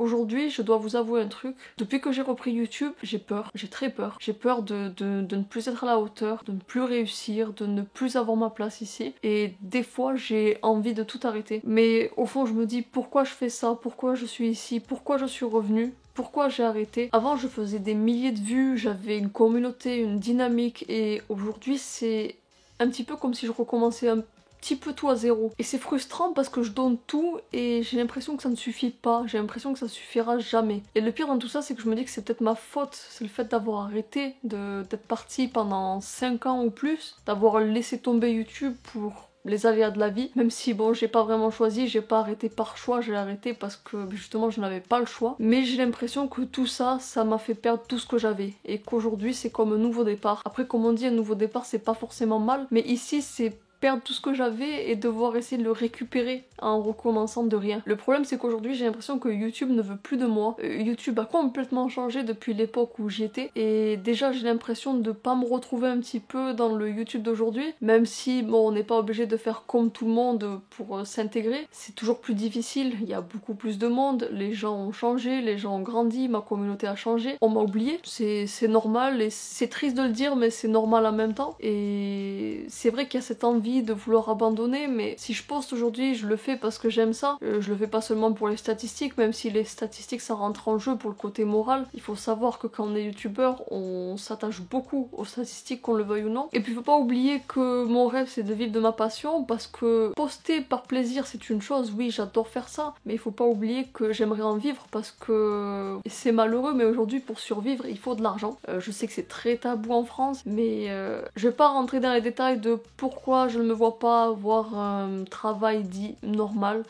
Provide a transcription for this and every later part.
Aujourd'hui, je dois vous avouer un truc. Depuis que j'ai repris YouTube, j'ai peur. J'ai très peur. J'ai peur de ne plus être à la hauteur, de ne plus réussir, de ne plus avoir ma place ici. Et des fois, j'ai envie de tout arrêter. Mais au fond, je me dis pourquoi je fais ça, pourquoi je suis ici, pourquoi je suis revenue. Pourquoi j'ai arrêté? Avant, je faisais des milliers de vues, j'avais une communauté, une dynamique, et aujourd'hui, c'est un petit peu comme si je recommençais un petit peu tout à zéro. Et c'est frustrant parce que je donne tout et j'ai l'impression que ça ne suffit pas, j'ai l'impression que ça suffira jamais. Et le pire dans tout ça, c'est que je me dis que c'est peut-être ma faute, c'est le fait d'avoir arrêté, d'être partie pendant 5 ans ou plus, d'avoir laissé tomber YouTube pour les aléas de la vie, même si bon j'ai pas vraiment choisi, j'ai pas arrêté par choix, j'ai arrêté parce que justement je n'avais pas le choix, mais j'ai l'impression que tout ça, ça m'a fait perdre tout ce que j'avais, et qu'aujourd'hui c'est comme un nouveau départ. Après comme on dit, un nouveau départ c'est pas forcément mal, mais ici c'est perdre tout ce que j'avais et devoir essayer de le récupérer en recommençant de rien. Le problème c'est qu'aujourd'hui j'ai l'impression que YouTube ne veut plus de moi. YouTube a complètement changé depuis l'époque où j'y étais et déjà j'ai l'impression de pas me retrouver un petit peu dans le YouTube d'aujourd'hui, même si bon on n'est pas obligé de faire comme tout le monde pour s'intégrer. C'est toujours plus difficile, il y a beaucoup plus de monde, les gens ont changé, les gens ont grandi, ma communauté a changé, on m'a oublié, c'est normal et c'est triste de le dire mais c'est normal en même temps. Et c'est vrai qu'il y a cette envie de vouloir abandonner, mais si je poste aujourd'hui, je le fais parce que j'aime ça. Je le fais pas seulement pour les statistiques, même si les statistiques ça rentre en jeu pour le côté moral. Il faut savoir que quand on est youtubeur, on s'attache beaucoup aux statistiques, qu'on le veuille ou non. Et puis faut pas oublier que mon rêve c'est de vivre de ma passion, parce que poster par plaisir c'est une chose, oui j'adore faire ça, mais il faut pas oublier que j'aimerais en vivre parce que c'est malheureux, mais aujourd'hui pour survivre il faut de l'argent. Je sais que c'est très tabou en France, mais je vais pas rentrer dans les détails de pourquoi je ne me vois pas avoir un travail dit normal.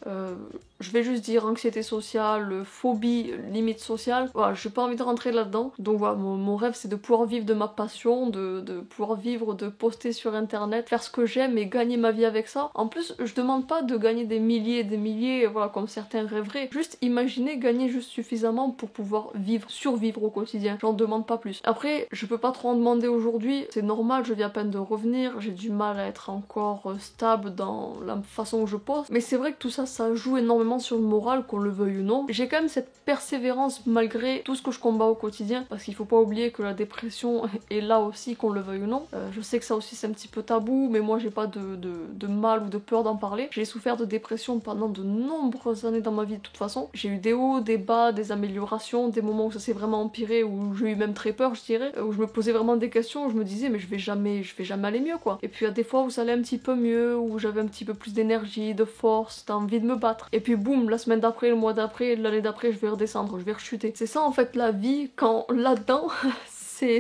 Je vais juste dire anxiété sociale, phobie, limite sociale. Voilà, j'ai pas envie de rentrer là-dedans. Donc voilà, mon rêve c'est de pouvoir vivre de ma passion, de pouvoir vivre, de poster sur internet, faire ce que j'aime et gagner ma vie avec ça. En plus, je demande pas de gagner des milliers et des milliers, voilà, comme certains rêveraient. Juste imaginer gagner juste suffisamment pour pouvoir vivre, survivre au quotidien. J'en demande pas plus. Après, je peux pas trop en demander aujourd'hui. C'est normal, je viens à peine de revenir. J'ai du mal à être encore stable dans la façon où je poste. Mais c'est vrai que tout ça, ça joue énormément sur le moral, qu'on le veuille ou non. J'ai quand même cette persévérance malgré tout ce que je combats au quotidien, parce qu'il faut pas oublier que la dépression est là aussi, qu'on le veuille ou non. Je sais que ça aussi c'est un petit peu tabou, mais moi j'ai pas de mal ou de peur d'en parler. J'ai souffert de dépression pendant de nombreuses années dans ma vie de toute façon. J'ai eu des hauts, des bas, des améliorations, des moments où ça s'est vraiment empiré, où j'ai eu même très peur je dirais, où je me posais vraiment des questions, où je me disais mais je vais jamais aller mieux quoi. Et puis il y a des fois où ça allait un petit peu mieux, où j'avais un petit peu plus d'énergie, de force, d'envie de me battre. Et puis boum, la semaine d'après, le mois d'après, l'année d'après, je vais redescendre, je vais rechuter. C'est ça en fait la vie quand là-dedans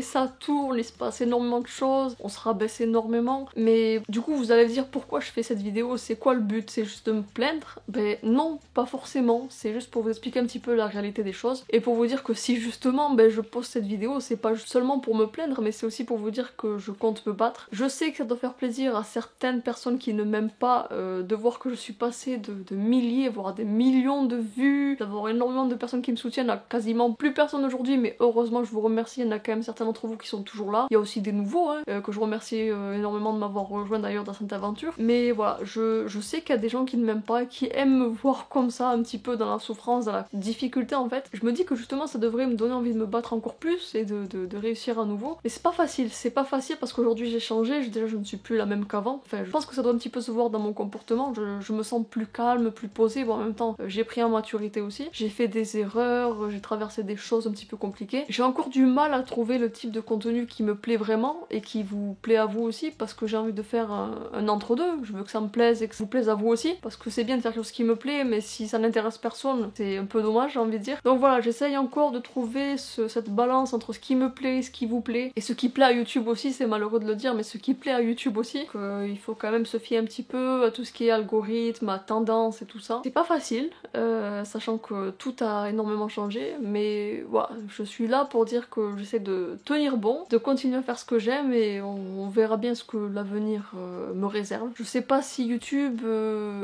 ça tourne, il se passe énormément de choses, on se rabaisse énormément, mais du coup vous allez me dire pourquoi je fais cette vidéo, c'est quoi le but? C'est juste de me plaindre? Ben non, pas forcément, c'est juste pour vous expliquer un petit peu la réalité des choses, et pour vous dire que si justement je poste cette vidéo, c'est pas seulement pour me plaindre, mais c'est aussi pour vous dire que je compte me battre. Je sais que ça doit faire plaisir à certaines personnes qui ne m'aiment pas de voir que je suis passée de milliers, voire des millions de vues, d'avoir énormément de personnes qui me soutiennent, à quasiment plus personne aujourd'hui, mais heureusement je vous remercie, il y en a quand même certains d'entre vous qui sont toujours là. Il y a aussi des nouveaux que je remercie énormément de m'avoir rejoint d'ailleurs dans cette aventure. Mais voilà, je sais qu'il y a des gens qui ne m'aiment pas, qui aiment me voir comme ça, un petit peu dans la souffrance, dans la difficulté en fait. Je me dis que justement ça devrait me donner envie de me battre encore plus et de réussir à nouveau. Mais c'est pas facile parce qu'aujourd'hui j'ai changé, déjà je ne suis plus la même qu'avant. Enfin, je pense que ça doit un petit peu se voir dans mon comportement. Je me sens plus calme, plus posée. Bon, en même temps, j'ai pris en maturité aussi. J'ai fait des erreurs, j'ai traversé des choses un petit peu compliquées. J'ai encore du mal à trouver le type de contenu qui me plaît vraiment et qui vous plaît à vous aussi, parce que j'ai envie de faire un entre-deux. Je veux que ça me plaise et que ça vous plaise à vous aussi, parce que c'est bien de faire quelque chose qui me plaît, mais si ça n'intéresse personne, c'est un peu dommage, j'ai envie de dire. Donc voilà, j'essaye encore de trouver cette balance entre ce qui me plaît, ce qui vous plaît, et ce qui plaît à YouTube aussi, c'est malheureux de le dire, mais ce qui plaît à YouTube aussi, qu'il faut quand même se fier un petit peu à tout ce qui est algorithme, à tendance et tout ça. C'est pas facile, sachant que tout a énormément changé, mais voilà, je suis là pour dire que j'essaie de de tenir bon, de continuer à faire ce que j'aime et on verra bien ce que l'avenir me réserve. Je sais pas si YouTube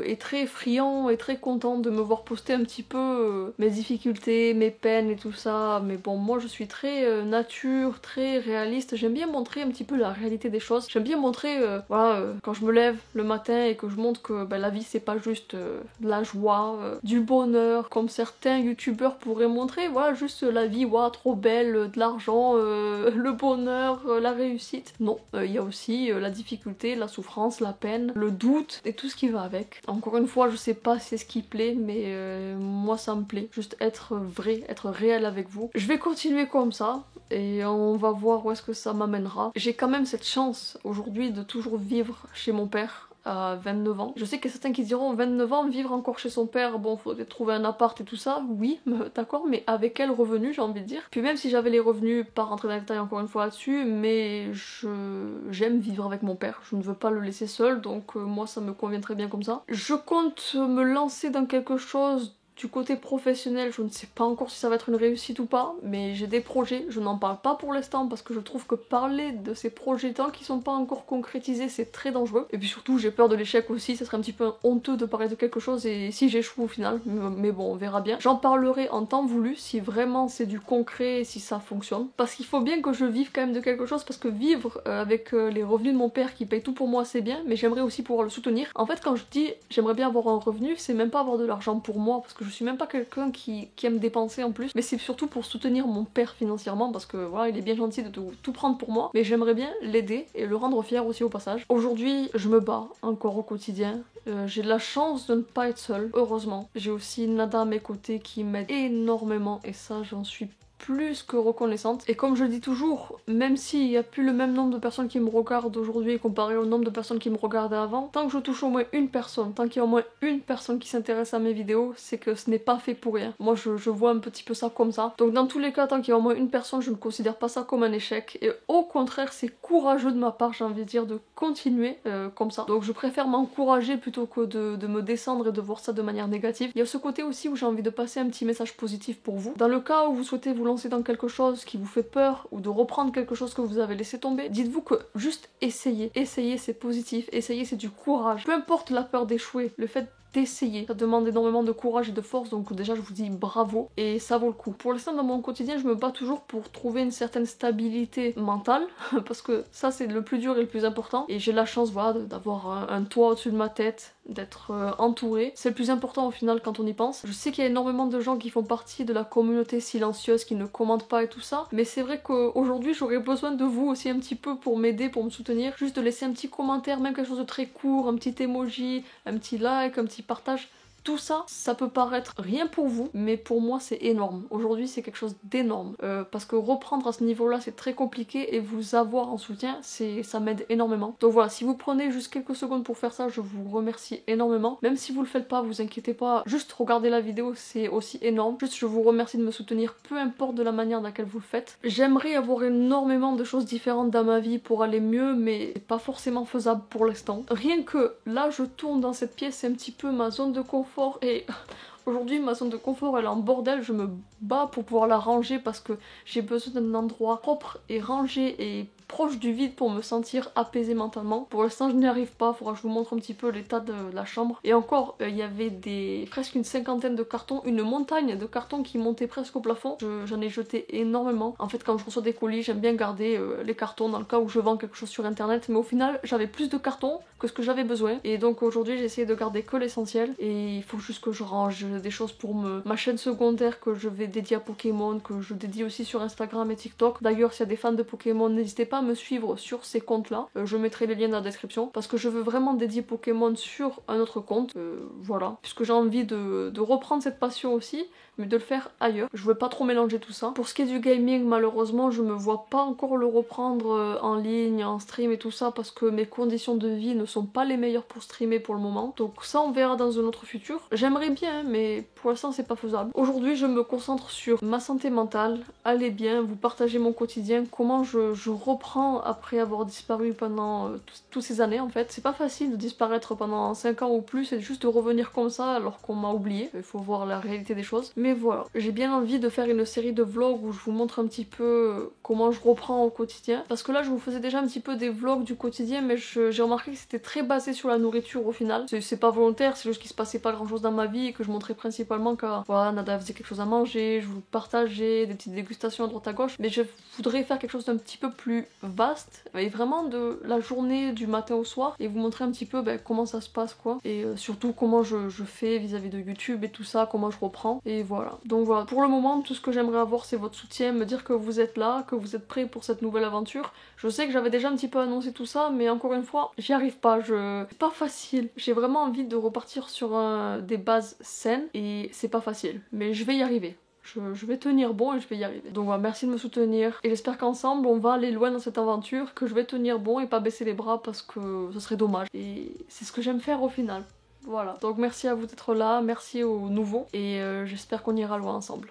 est très friand et très content de me voir poster un petit peu mes difficultés, mes peines et tout ça, mais bon, moi je suis très nature, très réaliste, j'aime bien montrer un petit peu la réalité des choses, j'aime bien montrer, voilà, quand je me lève le matin et que je montre que la vie c'est pas juste de la joie, du bonheur, comme certains youtubeurs pourraient montrer, voilà, juste la vie, waouh, trop belle, de l'argent, le bonheur, la réussite. Non, il y a aussi la difficulté, la souffrance, la peine, le doute et tout ce qui va avec. Encore une fois, je sais pas si c'est ce qui plaît, mais moi ça me plaît. Juste être vrai, être réel avec vous. Je vais continuer comme ça et on va voir où est-ce que ça m'amènera. J'ai quand même cette chance aujourd'hui de toujours vivre chez mon père à 29 ans. Je sais qu'il y a certains qui diront 29 ans, vivre encore chez son père, bon, faudrait trouver un appart et tout ça, oui, d'accord, mais avec quel revenu, j'ai envie de dire. Puis même si j'avais les revenus, pas rentrer dans les détails encore une fois là-dessus, mais j'aime vivre avec mon père, je ne veux pas le laisser seul, donc moi ça me convient très bien comme ça. Je compte me lancer dans quelque chose. Du côté professionnel, je ne sais pas encore si ça va être une réussite ou pas, mais j'ai des projets, je n'en parle pas pour l'instant parce que je trouve que parler de ces projets tant qu'ils sont pas encore concrétisés, c'est très dangereux. Et puis surtout, j'ai peur de l'échec aussi, ça serait un petit peu honteux de parler de quelque chose et si j'échoue au final, mais bon, on verra bien. J'en parlerai en temps voulu si vraiment c'est du concret, si ça fonctionne. Parce qu'il faut bien que je vive quand même de quelque chose, parce que vivre avec les revenus de mon père qui paye tout pour moi, c'est bien, mais j'aimerais aussi pouvoir le soutenir. En fait, quand je dis j'aimerais bien avoir un revenu, c'est même pas avoir de l'argent pour moi, parce que je suis même pas quelqu'un qui aime dépenser en plus, mais c'est surtout pour soutenir mon père financièrement parce que voilà, il est bien gentil de tout prendre pour moi, mais j'aimerais bien l'aider et le rendre fier aussi au passage. Aujourd'hui, je me bats encore au quotidien. J'ai de la chance de ne pas être seule, heureusement. J'ai aussi Nada à mes côtés qui m'aide énormément et ça, j'en suis plus que reconnaissante. Et comme je le dis toujours, même s'il n'y a plus le même nombre de personnes qui me regardent aujourd'hui comparé au nombre de personnes qui me regardaient avant, tant que je touche au moins une personne, tant qu'il y a au moins une personne qui s'intéresse à mes vidéos, c'est que ce n'est pas fait pour rien. Moi je vois un petit peu ça comme ça. Donc dans tous les cas, tant qu'il y a au moins une personne, je ne considère pas ça comme un échec. Et au contraire, c'est courageux de ma part, j'ai envie de dire, de continuer comme ça. Donc je préfère m'encourager plutôt que de me descendre et de voir ça de manière négative. Il y a ce côté aussi où j'ai envie de passer un petit message positif pour vous. Dans le cas où vous souhaitez vous lancer dans quelque chose qui vous fait peur ou de reprendre quelque chose que vous avez laissé tomber, dites-vous que juste essayez. Essayez, c'est positif. Essayez, c'est du courage. Peu importe la peur d'échouer, le fait d'essayer, ça demande énormément de courage et de force, donc déjà je vous dis bravo et ça vaut le coup. Pour l'instant dans mon quotidien, je me bats toujours pour trouver une certaine stabilité mentale parce que ça c'est le plus dur et le plus important et j'ai la chance voilà d'avoir un toit au-dessus de ma tête, d'être entourée. C'est le plus important au final quand on y pense. Je sais qu'il y a énormément de gens qui font partie de la communauté silencieuse, qui ne commentent pas et tout ça, mais c'est vrai qu'aujourd'hui j'aurais besoin de vous aussi un petit peu pour m'aider, pour me soutenir, juste de laisser un petit commentaire, même quelque chose de très court, un petit emoji, un petit like, un petit partage. Tout ça, ça peut paraître rien pour vous, mais pour moi c'est énorme. Aujourd'hui c'est quelque chose d'énorme. Parce que reprendre à ce niveau-là c'est très compliqué et vous avoir en soutien, ça m'aide énormément. Donc voilà, si vous prenez juste quelques secondes pour faire ça, je vous remercie énormément. Même si vous le faites pas, vous inquiétez pas, juste regardez la vidéo, c'est aussi énorme. Juste je vous remercie de me soutenir, peu importe de la manière dans laquelle vous le faites. J'aimerais avoir énormément de choses différentes dans ma vie pour aller mieux, mais c'est pas forcément faisable pour l'instant. Rien que là je tourne dans cette pièce, c'est un petit peu ma zone de confort et aujourd'hui ma zone de confort elle est en bordel, je me bats pour pouvoir la ranger parce que j'ai besoin d'un endroit propre et rangé et proche du vide pour me sentir apaisée mentalement. Pour l'instant je n'y arrive pas, faudra que je vous montre un petit peu l'état de la chambre. Et encore, il y avait presque une cinquantaine de cartons, une montagne de cartons qui montaient presque au plafond. J'en ai jeté énormément. En fait quand je reçois des colis, j'aime bien garder les cartons dans le cas où je vends quelque chose sur internet. Mais au final j'avais plus de cartons que ce que j'avais besoin. Et donc aujourd'hui j'ai essayé de garder que l'essentiel. Et il faut juste que je range des choses pour ma chaîne secondaire que je vais dédier à Pokémon, que je dédie aussi sur Instagram et TikTok. D'ailleurs s'il y a des fans de Pokémon, n'hésitez pas à me suivre sur ces comptes là, je mettrai les liens dans la description parce que je veux vraiment dédier Pokémon sur un autre compte, voilà, puisque j'ai envie de reprendre cette passion aussi, mais de le faire ailleurs. Je veux pas trop mélanger tout ça. Pour ce qui est du gaming, malheureusement je me vois pas encore le reprendre en ligne, en stream et tout ça parce que mes conditions de vie ne sont pas les meilleures pour streamer pour le moment, donc ça on verra dans un autre futur. J'aimerais bien mais pour l'instant c'est pas faisable. Aujourd'hui je me concentre sur ma santé mentale, aller bien, vous partager mon quotidien, comment je reprends après avoir disparu pendant toutes ces années en fait. C'est pas facile de disparaître pendant 5 ans ou plus et juste de revenir comme ça alors qu'on m'a oublié, il faut voir la réalité des choses. Mais Mais voilà, j'ai bien envie de faire une série de vlogs où je vous montre un petit peu comment je reprends au quotidien. Parce que là je vous faisais déjà un petit peu des vlogs du quotidien, mais j'ai remarqué que c'était très basé sur la nourriture au final. C'est pas volontaire, c'est juste qu'il se passait pas grand chose dans ma vie et que je montrais principalement quand voilà, Nada faisait quelque chose à manger, je vous partageais des petites dégustations à droite à gauche. Mais je voudrais faire quelque chose d'un petit peu plus vaste, et vraiment de la journée du matin au soir, et vous montrer un petit peu comment ça se passe quoi. Et surtout comment je fais vis-à-vis de YouTube et tout ça, comment je reprends. Et voilà. Donc voilà, pour le moment, tout ce que j'aimerais avoir c'est votre soutien, me dire que vous êtes là, que vous êtes prêts pour cette nouvelle aventure. Je sais que j'avais déjà un petit peu annoncé tout ça, mais encore une fois, j'y arrive pas, c'est pas facile. J'ai vraiment envie de repartir sur des bases saines, et c'est pas facile. Mais je vais y arriver. Je vais tenir bon et je vais y arriver. Donc voilà, merci de me soutenir. Et j'espère qu'ensemble, on va aller loin dans cette aventure, que je vais tenir bon et pas baisser les bras parce que ce serait dommage. Et c'est ce que j'aime faire au final. Voilà. Donc merci à vous d'être là, merci aux nouveaux. Et j'espère qu'on ira loin ensemble.